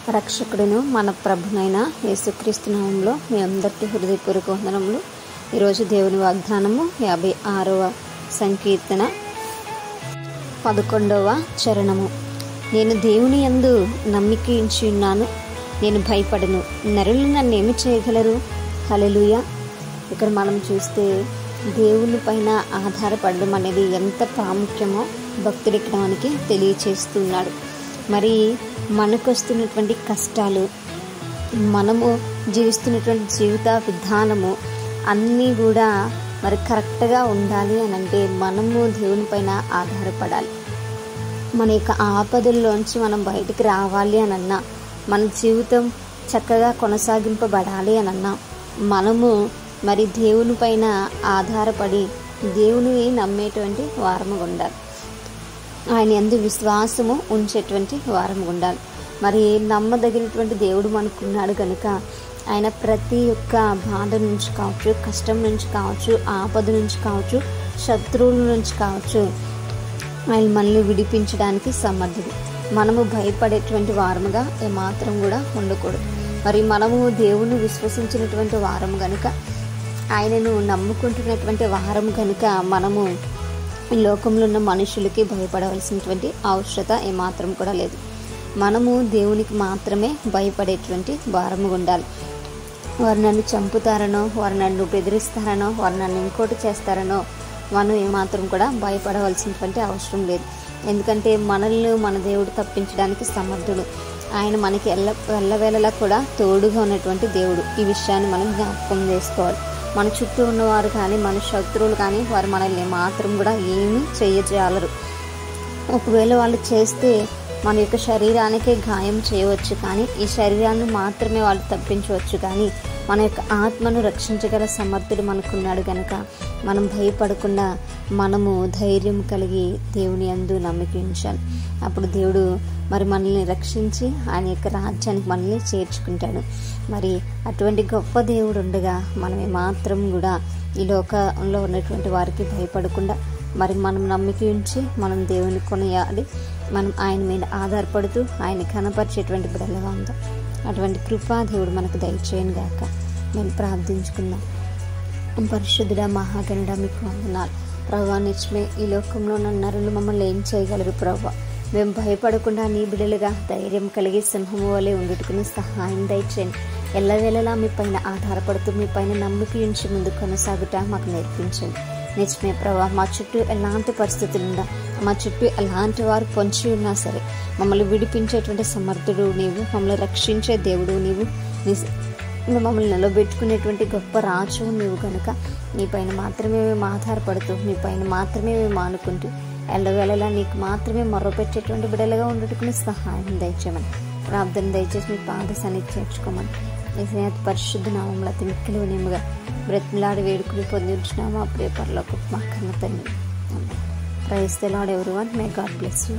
రక్షకుడును మన ప్రభునైన యేసుక్రీస్తు నామములో మీ అందరికీ హృదయపూర్వక వందనములు. ఈరోజు దేవుని వాగ్దానము 56వ సంకీర్తన 11వ చరణము. నేను దేవుని యందు నమ్మిక ఉంచి ఉన్నాను, నేను భయపడను, నరులు నన్ను ఏమి చేయగలరు? హల్లెలూయా. ఇక్కడ మనం చూస్తే దేవుని పైన ఆధారపడడం అనేది ఎంత ప్రాముఖ్యమో భక్తుడు ఇక్కడ మనకి తెలియచేస్తున్నాడు. మరి మనకు వస్తున్నటువంటి కష్టాలు, మనము జీవిస్తున్నటువంటి జీవిత విధానము అన్నీ కూడా మరి కరెక్ట్గా ఉండాలి అని అంటే మనము దేవుని పైన ఆధారపడాలి. మన యొక్క ఆపదల్లోంచి మనం బయటికి రావాలి అనన్నా, మన జీవితం చక్కగా కొనసాగింపబడాలి అనన్నా మనము మరి దేవుని పైన ఆధారపడి దేవుని నమ్మేటువంటి వారముగా ఉండాలి. ఆయన యందు విశ్వాసము ఉంచేటువంటి వారము ఉండాలి. మరి నమ్మదగినటువంటి దేవుడు మనకున్నాడు కనుక ఆయన ప్రతి ఒక్క బాధ నుంచి కావచ్చు, కష్టం నుంచి కావచ్చు, ఆపద నుంచి కావచ్చు, శత్రువుల నుంచి కావచ్చు, ఆయన మనల్ని విడిపించడానికి సమర్థుడు. మనము భయపడేటువంటి వారముగా ఏమాత్రం కూడా ఉండకూడదు. మరి మనము దేవుని విశ్వసించినటువంటి వారము కనుక, ఆయనను నమ్ముకుంటున్నటువంటి వారము కనుక మనము లోకంలో ఉన్న మనుషులకి భయపడవలసినటువంటి అవసరత ఏమాత్రం కూడా లేదు. మనము దేవునికి మాత్రమే భయపడేటువంటి వారము ఉండాలి. వారు నన్ను చంపుతారనో, వారు నన్ను బెదిరిస్తారనో, వారు నన్ను ఇంకోటి చేస్తారనో మనం ఏమాత్రం కూడా భయపడవలసినటువంటి అవసరం లేదు. ఎందుకంటే మనల్ని మన దేవుడు తప్పించడానికి సమర్థుడు. ఆయన మనకి ఎల్లవేళలా కూడా తోడుగా ఉన్నటువంటి దేవుడు. ఈ విషయాన్ని మనం జ్ఞాపకం చేసుకోవాలి. మన చుట్టూ ఉన్నవారు కానీ, మన శత్రువులు కానీ వారు మనల్ని మాత్రం కూడా ఏమీ చేయజాలరు. ఒకవేళ వాళ్ళు చేస్తే మన యొక్క శరీరానికే గాయం చేయవచ్చు, కానీ ఈ శరీరాన్ని మాత్రమే వాళ్ళు తప్పించవచ్చు. కానీ మన యొక్క ఆత్మను రక్షించగల సమర్థుడు మనకున్నాడు కనుక మనం భయపడకుండా మనము ధైర్యం కలిగి దేవుని యందు నమ్మిక ఉంచాలి. అప్పుడు దేవుడు మరి మనల్ని రక్షించి ఆయన యొక్క రాజ్యానికి మనల్ని చేర్చుకుంటాడు. మరి అటువంటి గొప్ప దేవుడు ఉండగా మనం ఏమాత్రం కూడా ఈ లోకంలో ఉన్నటువంటి వారికి భయపడకుండా మరి మనం నమ్మిక ఉంచి మనం దేవుని కొనియాలి. మనం ఆయన మీద ఆధారపడుతూ ఆయన కనపరిచేటువంటి బిడ్డలుగా ఉందాం. అటువంటి కృపా దేవుడు మనకు దయచేయను గాక. నేను ప్రార్థించుకుందాం. పరిశుద్ధుడా, మహాగణుడా, మీకు వందనాలు ప్రభువా. నిజమే ఈ లోకంలో ఉన్న నరులు మమ్మల్ని ఏం చేయగలరు ప్రభువా? మేము భయపడకుండా నీ బిడ్డలుగా ధైర్యం కలిగి సింహము వలె ఉండుటకుని సహాయం దయచేయండి. ఎల్లవేళలా మీ పైన ఆధారపడుతూ మీ పైన నమ్మిక ఉంచి ముందు కొనసాగుట మాకు నేర్పించండి. నిజమే ప్రభా, మా చుట్టూ ఎలాంటి పరిస్థితులున్నా, మా చుట్టూ ఎలాంటి వారు పొంచి ఉన్నా సరే మమ్మల్ని విడిపించేటువంటి సమర్థుడు నీవు, మమ్మల్ని రక్షించే దేవుడు నీవు, మమ్మల్ని నిలబెట్టుకునేటువంటి గొప్ప రాజు నీవు కనుక నీ పైన మాత్రమే మేము ఆధారపడుతూ మీ పైన మాత్రమే మేము ఆనుకుంటూ ఎల్లవేళలా నీకు మాత్రమే మొర్రపెట్టేటువంటి బిడ్డలుగా ఉండటకుని సహాయం దయచేయమని ప్రార్థన దయచేసి మీ పాద సన్నిధి చేర్చుకోమని ఈ పరిశుద్ధ నామంలో అతి మిక్కిలి వినయముగా బ్రతిమలాడి వేడుకుని పొందించినాము ఆ ప్రియ పరలోకపు మా కన్న తండ్రి. Praise the Lord everyone. May God bless you.